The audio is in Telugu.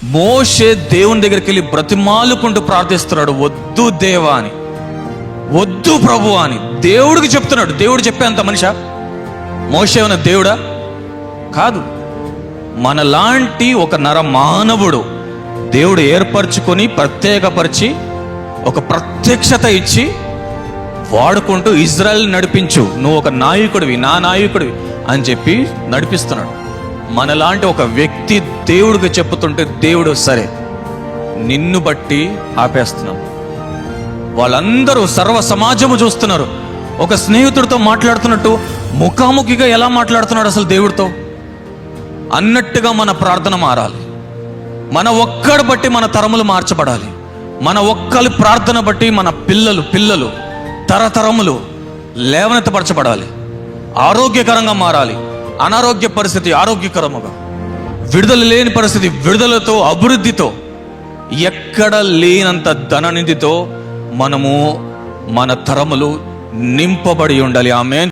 మోషే దేవుని దగ్గరికి వెళ్ళి బ్రతిమాలుకుంటూ ప్రార్థిస్తున్నాడు, వద్దు దేవా అని, వద్దు ప్రభు అని దేవుడికి చెప్తున్నాడు. దేవుడు చెప్పేంత మనిషా మోషే ఉన్న దేవుడా? కాదు. మనలాంటి ఒక నర మానవుడు దేవుడు ఏర్పరచుకొని ప్రత్యేకపరిచి ఒక ప్రత్యక్షత ఇచ్చి వాడుకుంటూ ఇజ్రాయెల్ నడిపించు, నువ్వు ఒక నాయకుడివి, నా నాయకుడివి అని చెప్పి నడిపిస్తున్నాడు. మనలాంటి ఒక వ్యక్తి దేవుడికి చెప్పుతుంటే దేవుడు సరే నిన్ను బట్టి ఆపేస్తున్నాం. వాళ్ళందరూ సర్వ సమాజము చూస్తున్నారు. ఒక స్నేహితుడితో మాట్లాడుతున్నట్టు ముఖాముఖిగా ఎలా మాట్లాడుతున్నాడు అసలు దేవుడితో అన్నట్టుగా మన ప్రార్థన మారాలి. మన ఒక్కడి బట్టి మన తరములు మార్చబడాలి. మన ఒక్కరి ప్రార్థన బట్టి మన పిల్లలు తరతరములు లేవనెత్తపరచబడాలి. ఆరోగ్యకరంగా మారాలి. అనారోగ్య పరిస్థితి ఆరోగ్యకరముగా, విడుదల లేని పరిస్థితి విడుదలతో, అభివృద్ధితో, ఎక్కడ లేనంత ధననిధితో మనము మన తరములు నింపబడి ఉండాలి. ఆమేన్.